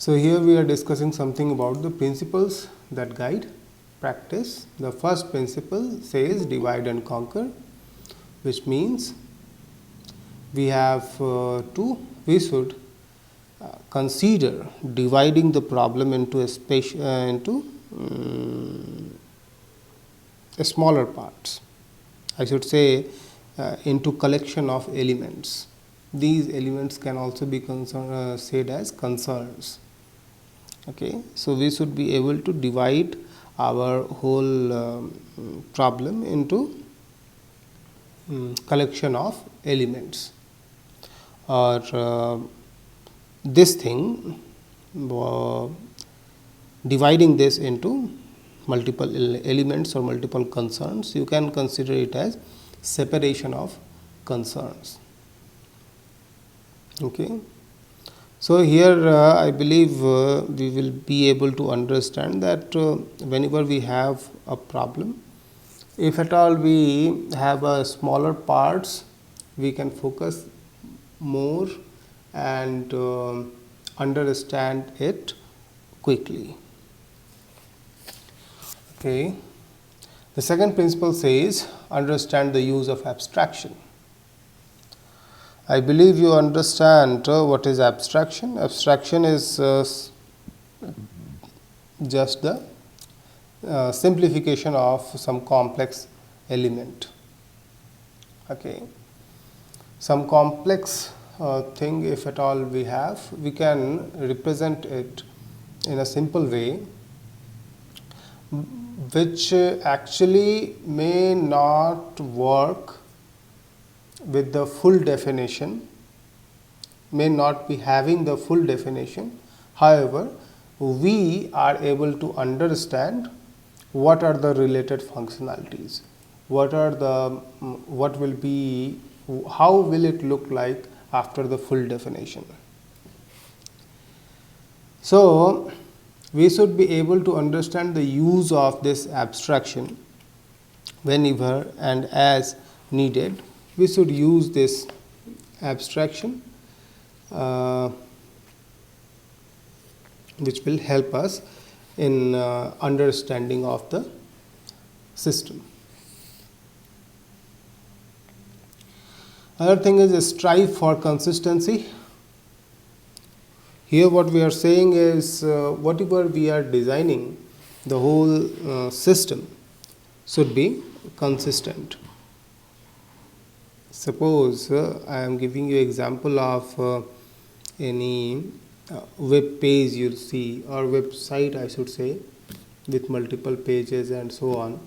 So here we are discussing something about the principles that guide practice. The first principle says divide and conquer, which means we have we should consider dividing the problem into a smaller parts. I should say into collection of elements. These elements can also be said as concerns. Okay, so we should be able to divide our whole problem into collection of elements, or this thing dividing this into multiple elements or multiple concerns, you can consider it as separation of concerns. Okay. So here I believe we will be able to understand that whenever we have a problem, if at all we have a smaller parts, we can focus more and understand it quickly. Okay. The second principle says understand the use of abstraction. I believe you understand what is abstraction. Abstraction is just the simplification of some complex element. Okay. Some complex thing, if at all we have, we can represent it in a simple way, which actually may not work with the full definition, may not be having the full definition. However, we are able to understand what are the related functionalities, what will be, how will it look like after the full definition. So we should be able to understand the use of this abstraction whenever and as needed. We should use this abstraction which will help us in understanding of the system. Other thing is strive for consistency. Here what we are saying is whatever we are designing, the whole system should be consistent. Suppose I am giving you example of any web page you will see, or website I should say, with multiple pages and so on.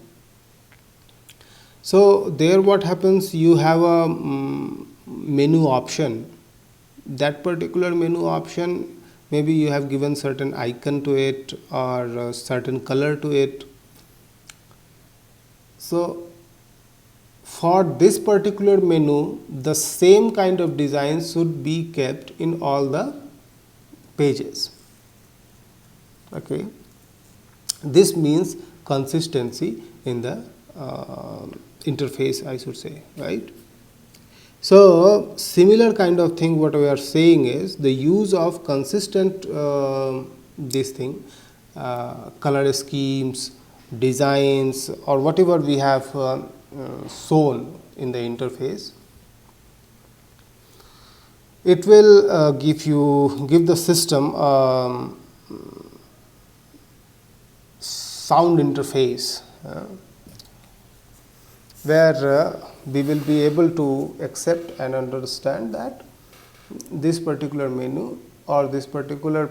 So there what happens, you have a menu option. That particular menu option, maybe you have given certain icon to it or a certain color to it. So for this particular menu, the same kind of design should be kept in all the pages. Okay. This means consistency in the interface, I should say, right? So similar kind of thing what we are saying is the use of consistent this thing, color schemes, designs, or whatever we have shown in the interface. It will give the system sound interface where we will be able to accept and understand that this particular menu or this particular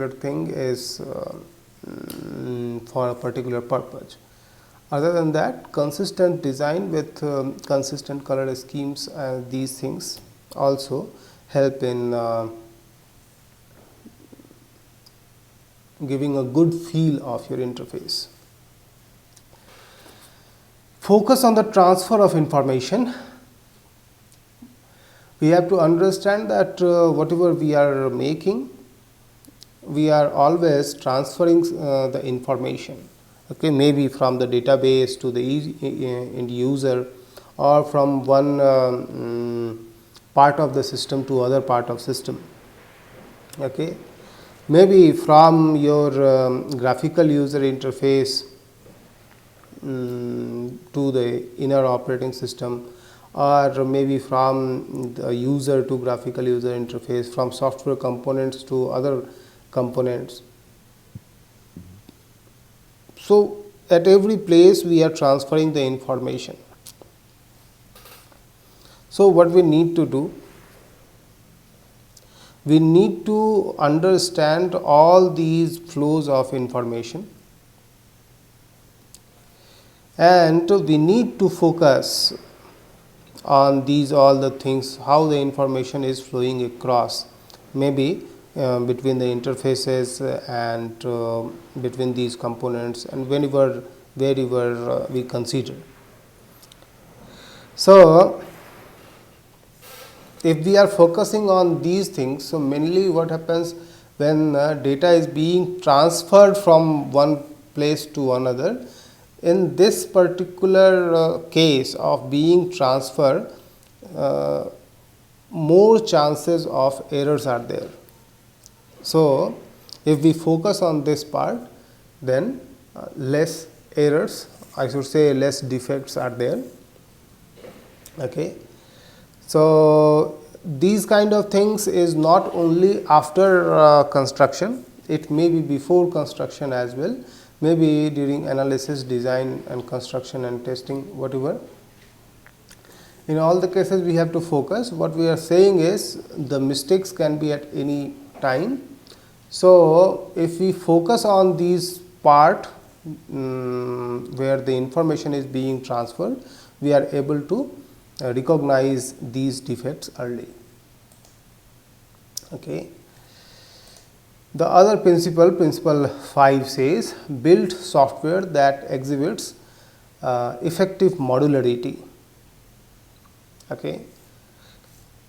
thing is for a particular purpose. Other than that, consistent design with consistent color schemes, these things also help in giving a good feel of your interface. Focus on the transfer of information. We have to understand that whatever we are making, we are always transferring the information. Okay, maybe from the database to the end user, or from one part of the system to other part of system. Okay, maybe from your graphical user interface to the inner operating system, or maybe from the user to graphical user interface, from software components to other components. So, at every place we are transferring the information. So, what we need to do? We need to understand all these flows of information, and we need to focus on these all the things, how the information is flowing across, maybe between the interfaces and between these components, and wherever we consider. So, if we are focusing on these things, so mainly what happens when data is being transferred from one place to another, in this particular case of being transferred, more chances of errors are there. So, if we focus on this part, then less errors, I should say less defects are there. Okay. So, these kind of things is not only after construction, it may be before construction as well, maybe during analysis, design and construction and testing, whatever. In all the cases we have to focus. What we are saying is the mistakes can be at any time. So, if we focus on these part where the information is being transferred, we are able to recognize these defects early. Okay. The other principle, principle 5 says, build software that exhibits effective modularity. Okay.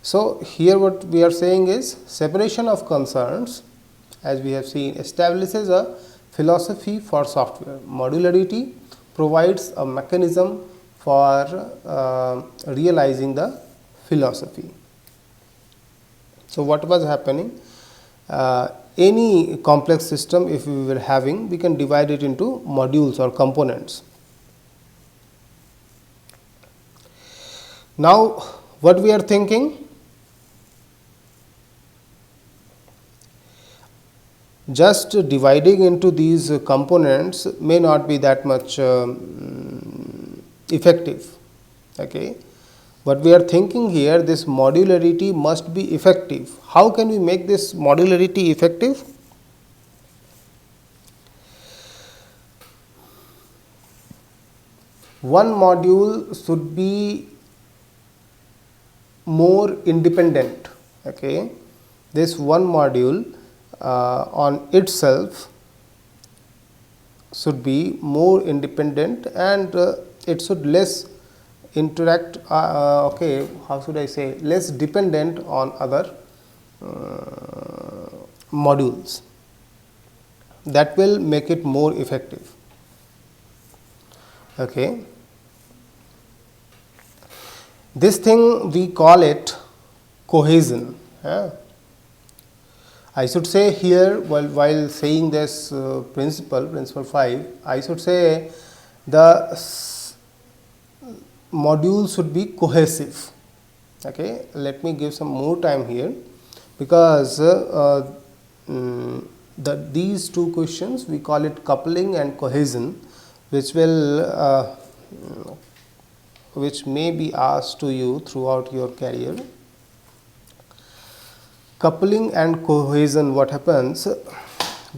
So, here what we are saying is separation of concerns, as we have seen, establishes a philosophy for software. Modularity provides a mechanism for realizing the philosophy. So, what was happening? Any complex system, if we were having, we can divide it into modules or components. Now, what we are thinking? Just dividing into these components may not be that much effective. Okay. What we are thinking here, this modularity must be effective. How can we make this modularity effective? One module should be more independent. Okay. This one module on itself should be more independent, and it should less interact, okay, how should I say, less dependent on other modules. That will make it more effective. Okay. This thing we call it cohesion. I should say here, while saying this principle 5, I should say the module should be cohesive. Okay. Let me give some more time here, because these two questions we call it coupling and cohesion, which will which may be asked to you throughout your career. Coupling and cohesion, what happens?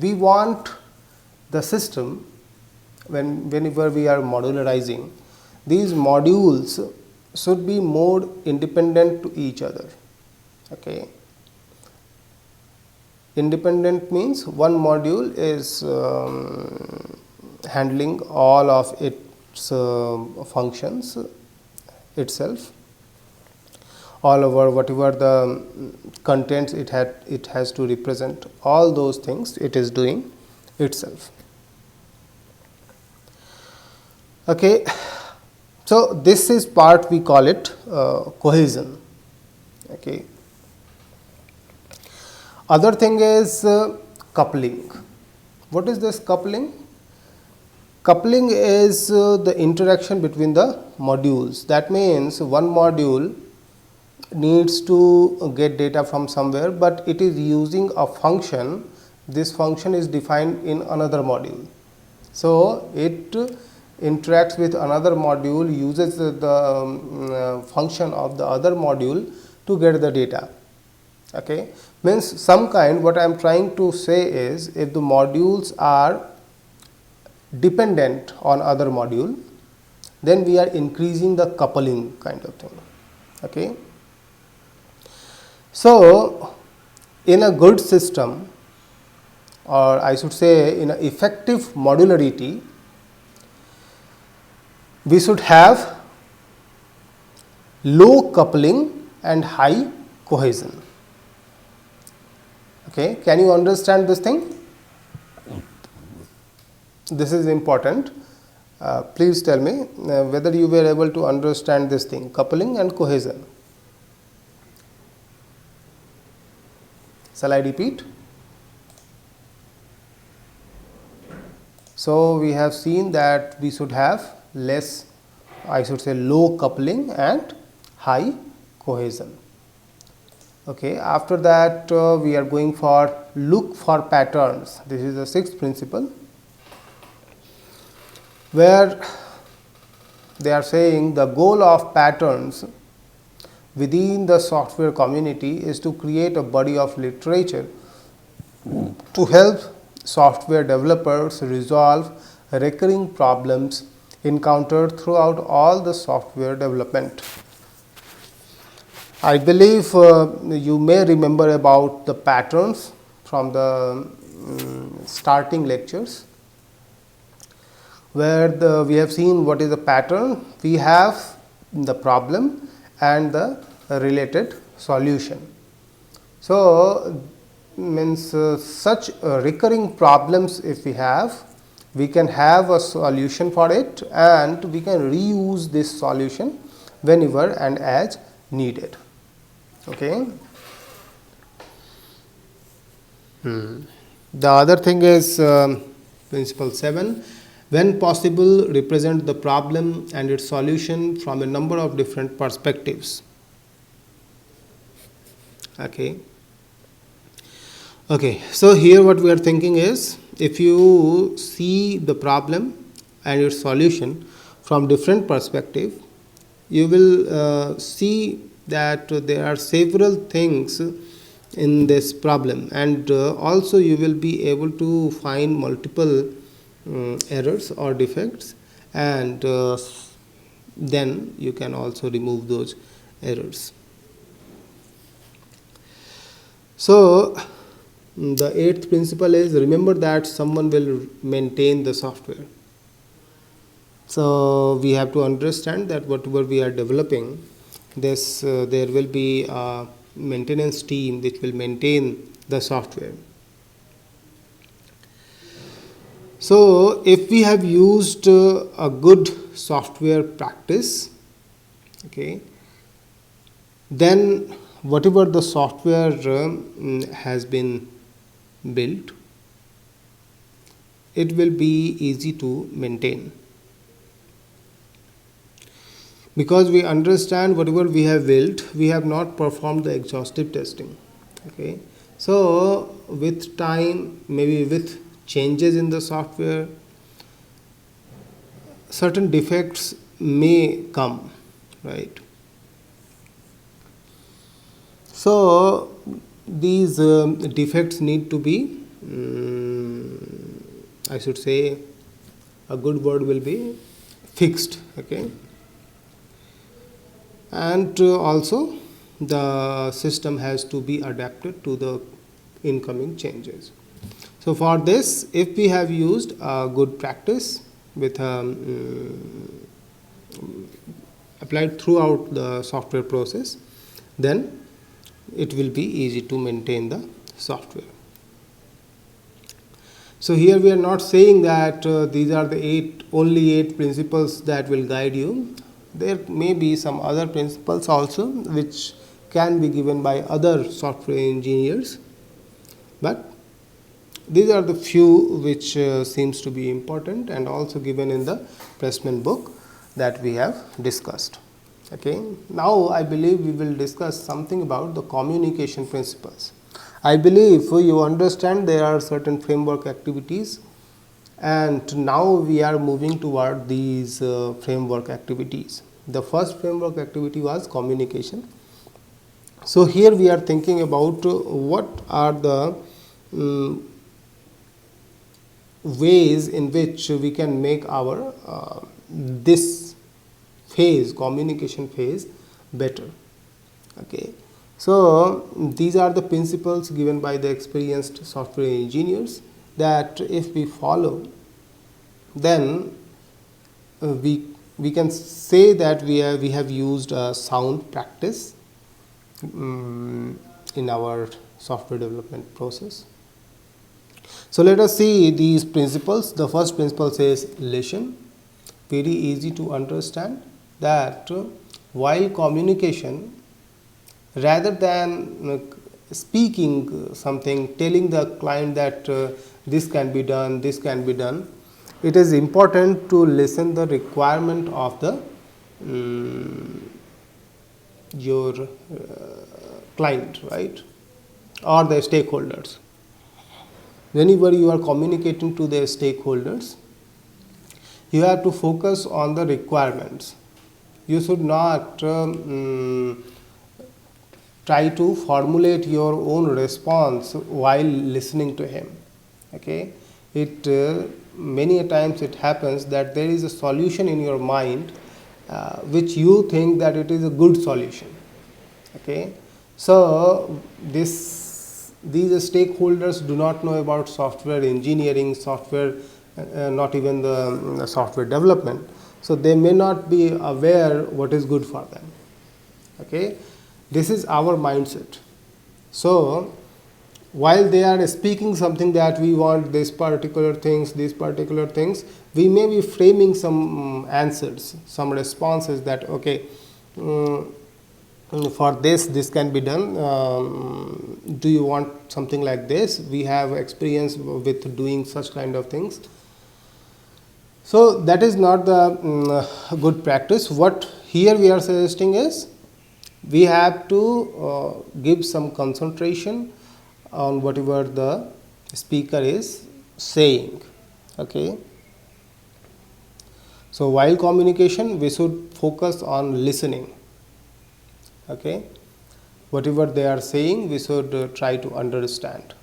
We want the system, whenever we are modularizing, these modules should be more independent to each other. Okay. Independent means one module is handling all of its functions itself, all over whatever the contents it has to represent, all those things it is doing itself. Okay. So, this is part we call it cohesion. Okay. Other thing is coupling. What is this coupling? Coupling is the interaction between the modules. That means one module needs to get data from somewhere, but it is using a function. This function is defined in another module. So, it interacts with another module, uses the function of the other module to get the data. Okay. Means some kind, what I am trying to say is, if the modules are dependent on other module, then we are increasing the coupling kind of thing. Okay. So, in a good system, or I should say in an effective modularity, we should have low coupling and high cohesion. Okay. Can you understand this thing? This is important. Please tell me whether you were able to understand this thing, coupling and cohesion. Shall I repeat? So, we have seen that we should have less, I should say low coupling and high cohesion. Okay. After that, we are going for look for patterns. This is the sixth principle, where they are saying the goal of patterns within the software community is to create a body of literature to help software developers resolve recurring problems encountered throughout all the software development. I believe you may remember about the patterns from the starting lectures, where we have seen what is the pattern. We have the problem and the related solution. So, means such recurring problems if we have, we can have a solution for it, and we can reuse this solution whenever and as needed. Okay. The other thing is principle 7. When possible, represent the problem and its solution from a number of different perspectives. Okay. Okay. So, here what we are thinking is, if you see the problem and its solution from different perspective, you will see that there are several things in this problem, and also you will be able to find multiple errors or defects, and then you can also remove those errors. So, the eighth principle is, remember that someone will maintain the software. So, we have to understand that whatever we are developing, this there will be a maintenance team which will maintain the software. So, if we have used a good software practice, okay, then whatever the software has been built, it will be easy to maintain, because we understand whatever we have built, we have not performed the exhaustive testing. Okay. So, with time, maybe with changes in the software, certain defects may come, right. So, these defects need to be, I should say, a good word will be fixed. Okay. And also the system has to be adapted to the incoming changes. So, for this, if we have used a good practice with applied throughout the software process, then it will be easy to maintain the software. So, here we are not saying that these are the only 8 principles that will guide you. There may be some other principles also which can be given by other software engineers, but these are the few which seems to be important and also given in the Pressman book that we have discussed. Okay. Now, I believe we will discuss something about the communication principles. I believe you understand there are certain framework activities, and now we are moving toward these framework activities. The first framework activity was communication. So, here we are thinking about what are the ways in which we can make our this phase, communication phase, better. Okay. So, these are the principles given by the experienced software engineers that if we follow, then we can say that we have used a sound practice in our software development process. So, let us see these principles. The first principle says listen. Very easy to understand that while communication, rather than speaking something, telling the client that this can be done, this can be done, it is important to listen the requirement of the your client, right, or the stakeholders. Whenever you are communicating to the stakeholders, you have to focus on the requirements. You should not try to formulate your own response while listening to him. Okay, it many a times it happens that there is a solution in your mind which you think that it is a good solution. Okay, so these stakeholders do not know about software engineering, software, not even the software development. So they may not be aware what is good for them. Okay, this is our mindset. So while they are speaking something that we want these particular things, we may be framing some answers, some responses that okay, for this can be done. Do you want something like this? We have experience with doing such kind of things. So that is not the good practice. What here we are suggesting is we have to give some concentration on whatever the speaker is saying. Okay. So while communication, we should focus on listening. Okay. Whatever they are saying, we should try to understand.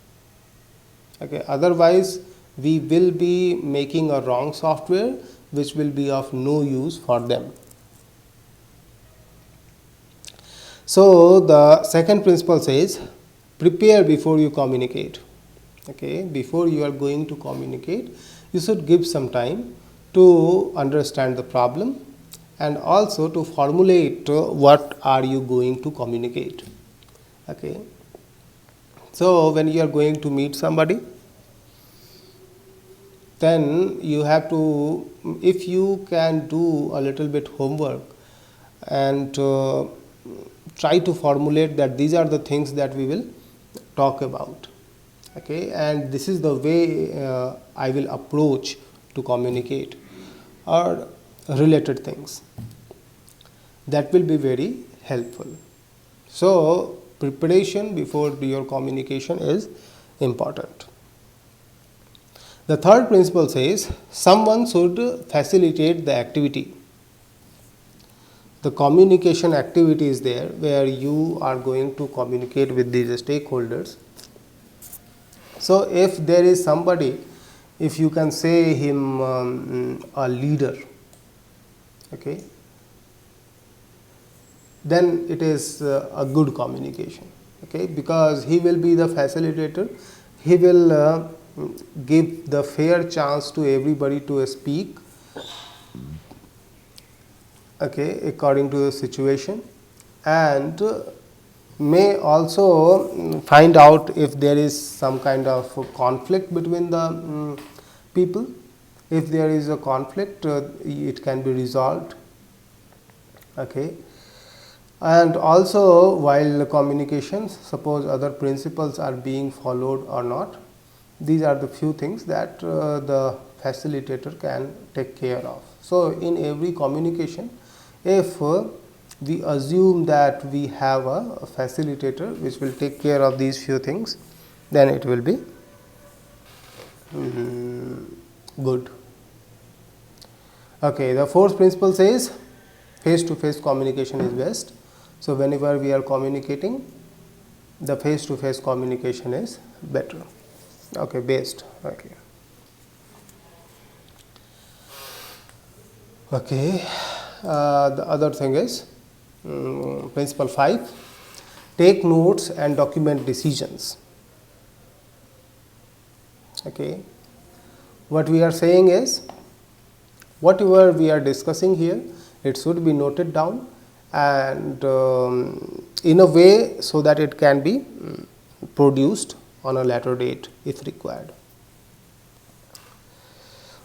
Okay. Otherwise, we will be making a wrong software which will be of no use for them. So the second principle says prepare before you communicate. Okay, before you are going to communicate, you should give some time to understand the problem and also to formulate what are you going to communicate. Okay, so when you are going to meet somebody, then you have to, if you can do a little bit homework and try to formulate that these are the things that we will talk about. Okay, and this is the way I will approach to communicate or related things. That will be very helpful. So preparation before your communication is important. The third principle says someone should facilitate the activity. The communication activity is there where you are going to communicate with these stakeholders. So if there is somebody, if you can say him a leader, okay, then it is a good communication. Okay, because he will be the facilitator, he will give the fair chance to everybody to speak, okay, according to the situation, and may also find out if there is some kind of conflict between the people. If there is a conflict, it can be resolved. Okay, and also while communications, suppose other principles are being followed or not, These are the few things that the facilitator can take care of. So, in every communication, if we assume that we have a facilitator which will take care of these few things, then it will be good. Okay, the fourth principle says face to face communication is best. So, whenever we are communicating, the face to face communication is better. Okay, best. Okay. Okay. The other thing is principle 5, take notes and document decisions. Okay. What we are saying is, whatever we are discussing here, it should be noted down and in a way so that it can be produced on a later date if required.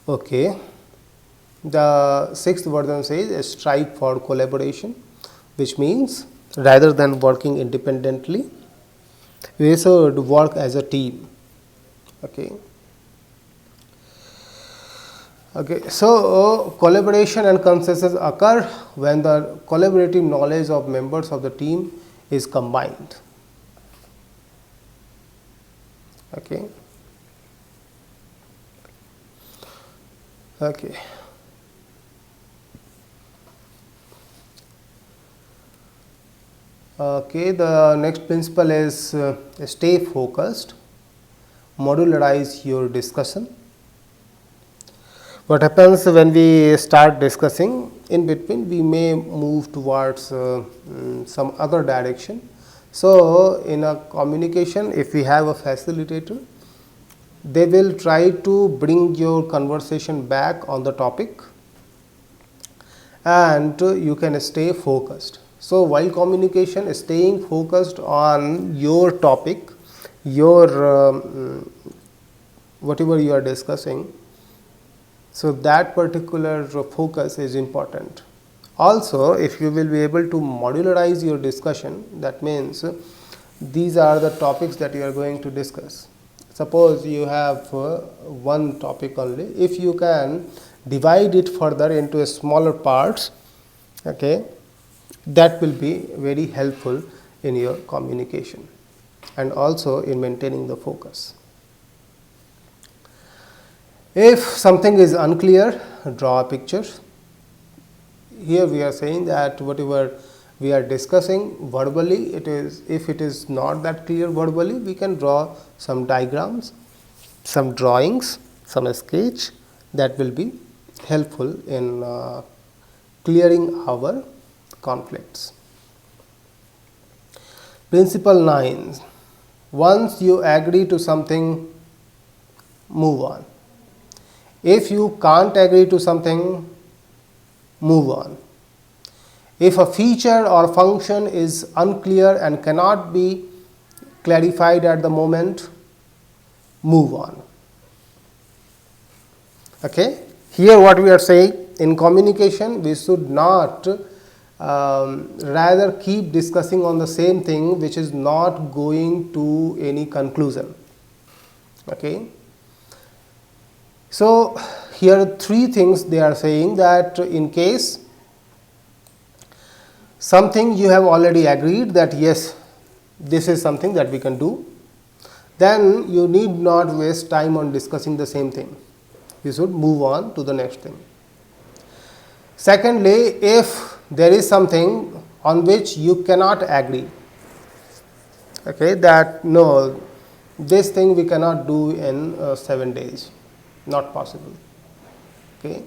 Okay. The sixth version says strive for collaboration, which means rather than working independently, we should work as a team. Okay. Okay. So, collaboration and consensus occur when the collaborative knowledge of members of the team is combined. Okay. Okay. Okay, the next principle is stay focused, modularize your discussion. What happens when we start discussing, in between we may move towards some other direction. So, in a communication, if we have a facilitator, they will try to bring your conversation back on the topic and you can stay focused. So, while communication, staying focused on your topic, your whatever you are discussing, so that particular focus is important. Also, if you will be able to modularize your discussion, that means these are the topics that you are going to discuss. Suppose you have one topic only, if you can divide it further into smaller parts, okay, that will be very helpful in your communication and also in maintaining the focus. If something is unclear, draw a picture. Here we are saying that whatever we are discussing verbally, it is, if it is not that clear verbally, we can draw some diagrams, some drawings, some sketch that will be helpful in clearing our conflicts. Principle 9, once you agree to something, move on. If you can't agree to something, move on. If a feature or function is unclear and cannot be clarified at the moment, move on. Okay? Here what we are saying, in communication, we should not rather keep discussing on the same thing which is not going to any conclusion. Okay? So, here are three things they are saying, that in case something you have already agreed that yes, this is something that we can do, then you need not waste time on discussing the same thing. You should move on to the next thing. Secondly, if there is something on which you cannot agree, okay, that no, this thing we cannot do in 7 days, not possible. Okay.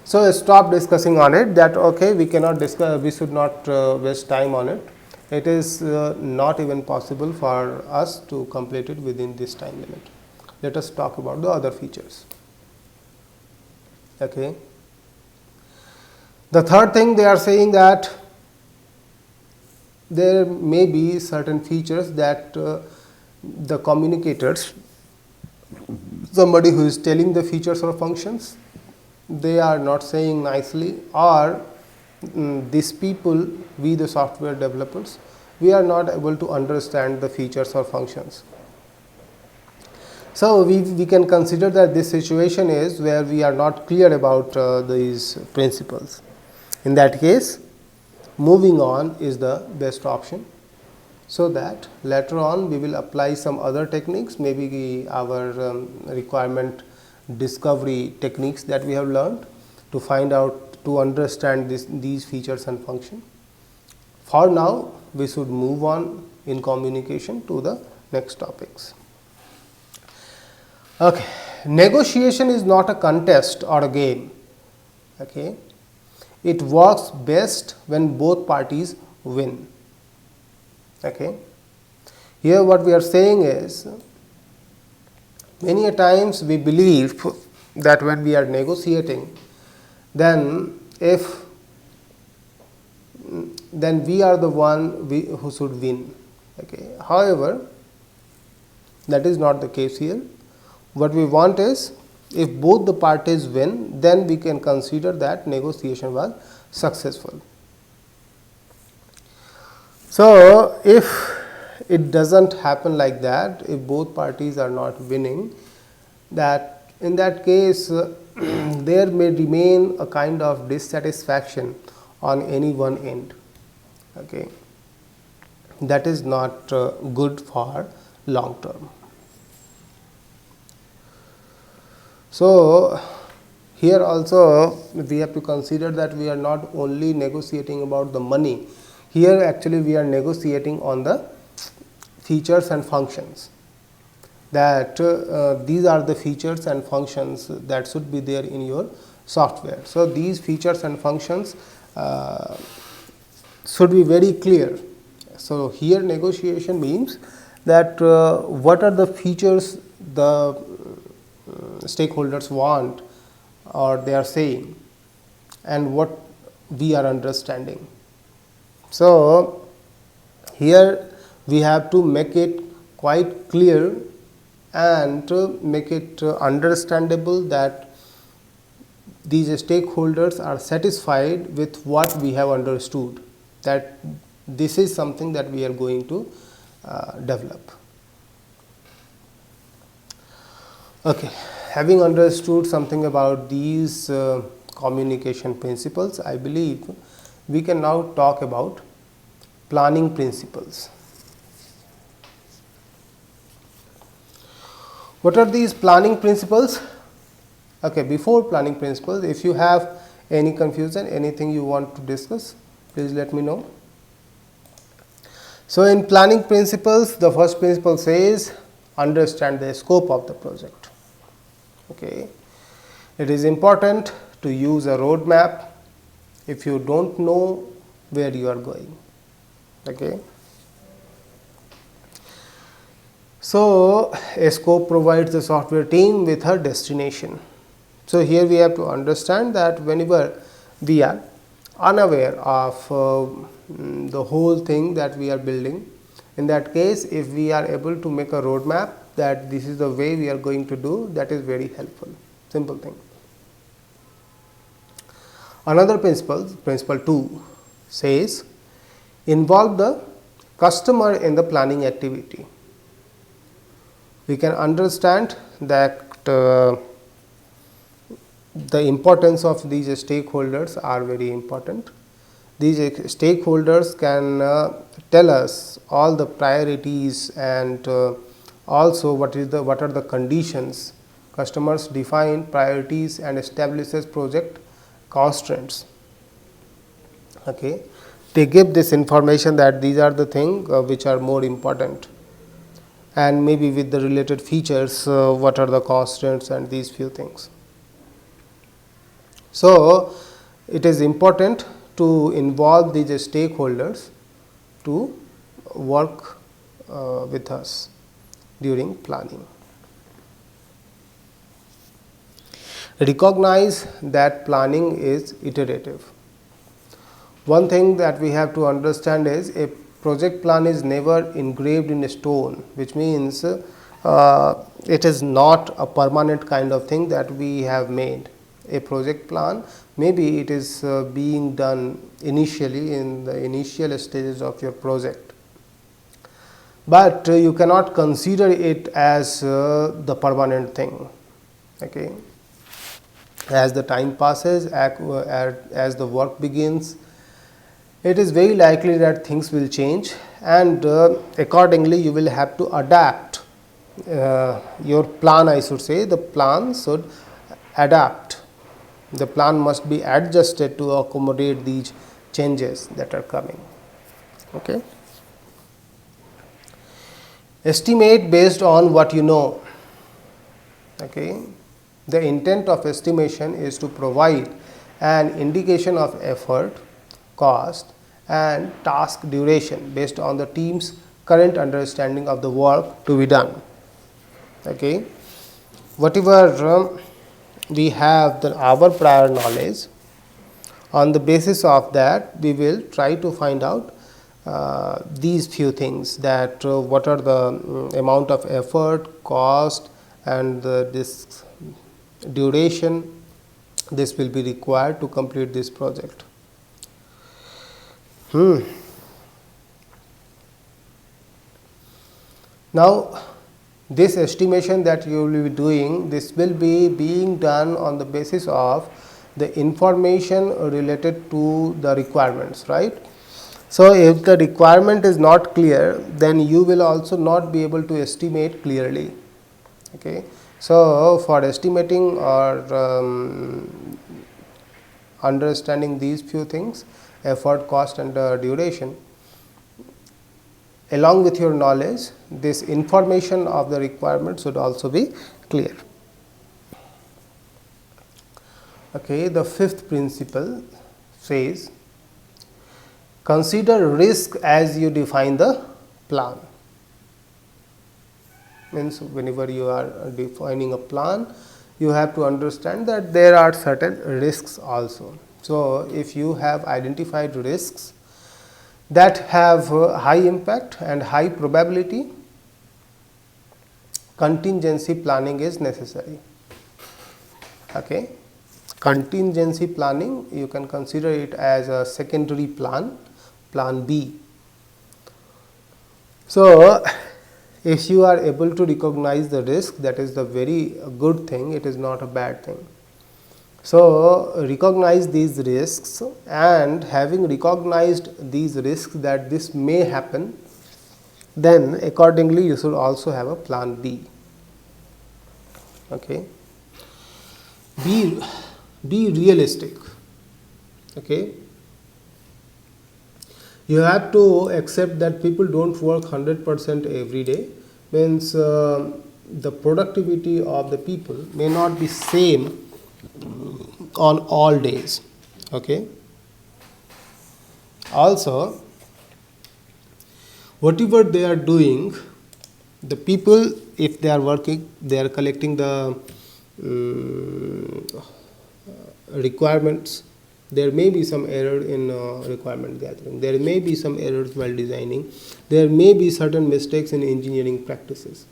So, stop discussing on it, that okay, we cannot discuss, we should not waste time on it. It is not even possible for us to complete it within this time limit. Let us talk about the other features. Okay. The third thing they are saying, that there may be certain features that the communicators, somebody who is telling the features or functions, they are not saying nicely, or these people, we the software developers, we are not able to understand the features or functions. So, we can consider that this situation is where we are not clear about these principles. In that case, moving on is the best option, so that later on we will apply some other techniques, maybe our requirement discovery techniques that we have learned to find out, to understand these features and function. For now, we should move on in communication to the next topics. Okay. Negotiation is not a contest or a game. Okay. It works best when both parties win. Okay. Here what we are saying is, many a times we believe that when we are negotiating, then we are the one who should win. Okay. However, that is not the case here. What we want is, if both the parties win, then we can consider that negotiation was successful. So, if it doesn't happen like that, if both parties are not winning, that in that case there may remain a kind of dissatisfaction on any one end. Okay. That is not good for long term. So, here also we have to consider that we are not only negotiating about the money. Here actually we are negotiating on the features and functions, that these are the features and functions that should be there in your software. So, these features and functions should be very clear. So, here negotiation means that what are the features the stakeholders want or they are saying, and what we are understanding. So, here we have to make it quite clear and make it understandable that these stakeholders are satisfied with what we have understood, that this is something that we are going to develop. Okay. Having understood something about these communication principles, I believe we can now talk about planning principles. What are these planning principles? Okay, before planning principles, if you have any confusion, anything you want to discuss, please let me know. So, in planning principles, the first principle says, understand the scope of the project. Okay. It is important to use a roadmap if you don't know where you are going. Okay. So, a scope provides the software team with a destination. So, here we have to understand that whenever we are unaware of the whole thing that we are building, in that case, if we are able to make a roadmap that this is the way we are going to do, that is very helpful. Simple thing. Another principle, principle 2, says involve the customer in the planning activity. We can understand that the importance of these stakeholders are very important. These stakeholders can tell us all the priorities and also what are the conditions. Customers define priorities and establishes project constraints. Okay. They give this information that these are the things which are more important, and maybe with the related features, what are the constraints and these few things. So, it is important to involve these stakeholders to work with us during planning. Recognize that planning is iterative. One thing that we have to understand is a project plan is never engraved in stone, which means it is not a permanent kind of thing that we have made. A project plan, maybe it is being done initially in the initial stages of your project. but you cannot consider it as the permanent thing. Okay. As the time passes, as the work begins, it is very likely that things will change, and accordingly you will have to adapt your plan. I should say the plan should adapt. The plan must be adjusted to accommodate these changes that are coming. Okay. Estimate based on what you know. Okay. The intent of estimation is to provide an indication of effort, cost and task duration based on the team's current understanding of the work to be done. Okay. Whatever we have our prior knowledge, on the basis of that we will try to find out these few things, that what are the amount of effort, cost and this duration this will be required to complete this project. Now, this estimation that you will be doing, this will be being done on the basis of the information related to the requirements, right. So, if the requirement is not clear, then you will also not be able to estimate clearly. Okay. So, for estimating or understanding these few things, effort, cost and duration, along with your knowledge, this information of the requirement should also be clear. Okay, the fifth principle says, consider risk as you define the plan. Means whenever you are defining a plan, you have to understand that there are certain risks also. So, if you have identified risks that have high impact and high probability, contingency planning is necessary. Okay. Contingency planning, you can consider it as a secondary plan, plan B. So, if you are able to recognize the risk, that is the very good thing, it is not a bad thing. So, recognize these risks, and having recognized these risks that this may happen, then accordingly you should also have a plan B. Okay. Be realistic. Okay. You have to accept that people don't work 100% every day, means the productivity of the people may not be same on all days. Okay. Also, whatever they are doing, the people, if they are working, they are collecting the requirements. There may be some error in requirement gathering, there may be some errors while designing, there may be certain mistakes in engineering practices.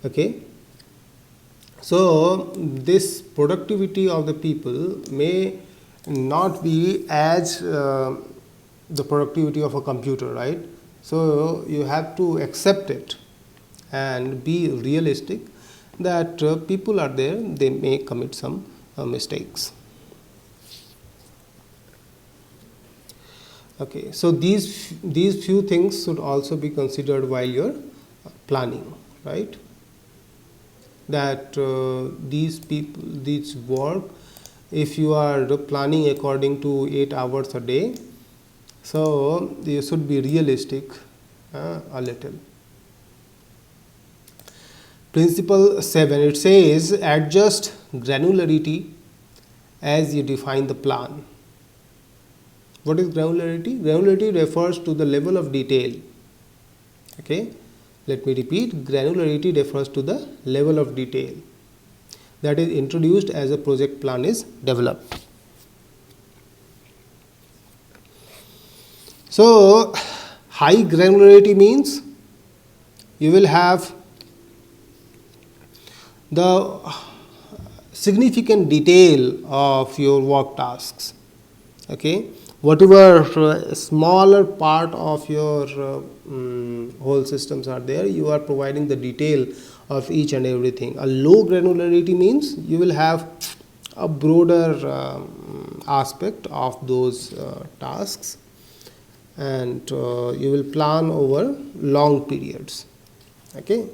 Okay. So, this productivity of the people may not be as the productivity of a computer, right. So, you have to accept it and be realistic that people are there, they may commit some mistakes. Okay. So, these few things should also be considered while you are planning, right. That these work, if you are planning according to 8 hours a day, so you should be realistic a little. Principle 7, it says, adjust granularity as you define the plan. What is granularity? Granularity refers to the level of detail. Okay. Let me repeat, granularity refers to the level of detail that is introduced as a project plan is developed. So, high granularity means you will have the significant detail of your work tasks. Okay. whatever smaller part of your whole systems are there, you are providing the detail of each and everything. A low granularity means you will have a broader aspect of those tasks, and you will plan over long periods. Okay.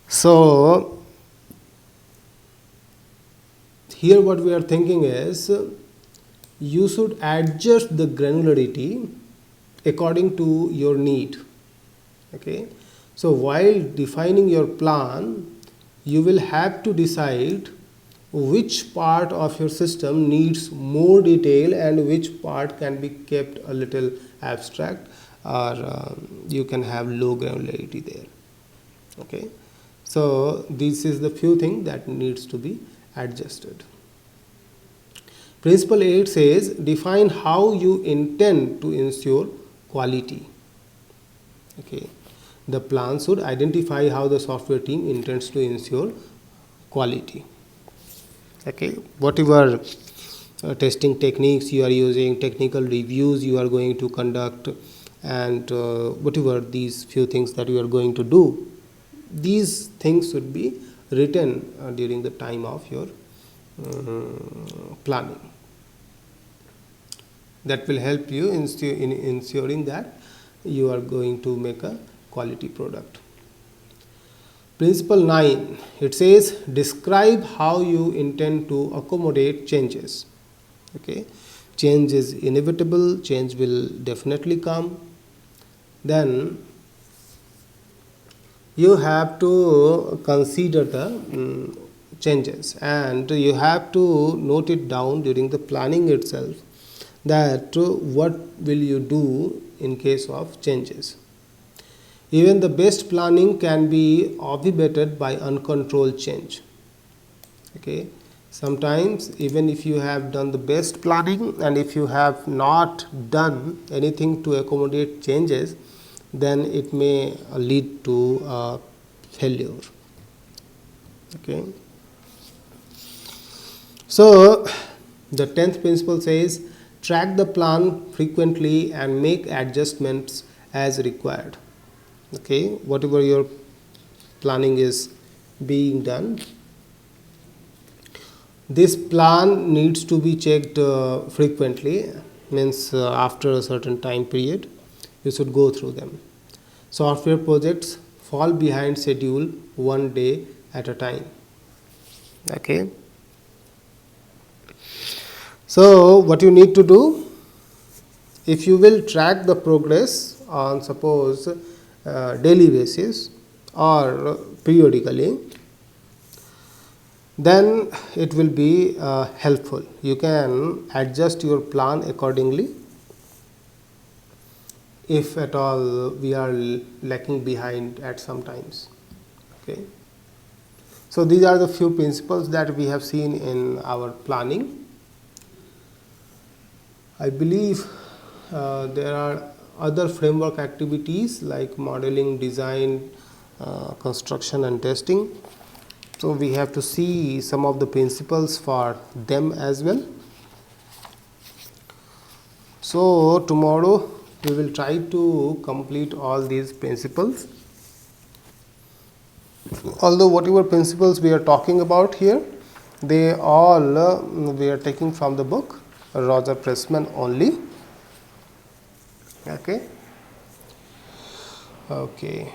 So here what we are thinking is you should adjust the granularity according to your need. Okay. So while defining your plan, you will have to decide which part of your system needs more detail and which part can be kept a little abstract, or you can have low granularity there. Okay. So this is the few things that needs to be adjusted. Principle 8 says define how you intend to ensure quality. Okay. The plan should identify how the software team intends to ensure quality. Okay. Whatever testing techniques you are using, technical reviews you are going to conduct, and whatever these few things that you are going to do, these things should be written during the time of your planning. That will help you in ensuring that you are going to make a quality product. Principle 9, it says describe how you intend to accommodate changes. Okay. Change is inevitable, change will definitely come. Then you have to consider the changes, and you have to note it down during the planning itself, that what will you do in case of changes. Even the best planning can be obviated by uncontrolled change. Okay. Sometimes even if you have done the best planning, and if you have not done anything to accommodate changes, then it may lead to failure. Okay. So the 10th principle says track the plan frequently and make adjustments as required. Okay. Whatever your planning is being done, this plan needs to be checked frequently, means after a certain time period you should go through them. Software projects fall behind schedule one day at a time. Okay. So what you need to do, if you will track the progress on suppose daily basis or periodically, then it will be helpful. You can adjust your plan accordingly if at all we are lacking behind at some times. Okay. So these are the few principles that we have seen in our planning. I believe there are other framework activities like modeling, design, construction and testing. So we have to see some of the principles for them as well. So tomorrow we will try to complete all these principles. Although whatever principles we are talking about here, they all we are taking from the book Roger Pressman only. Okay. Okay.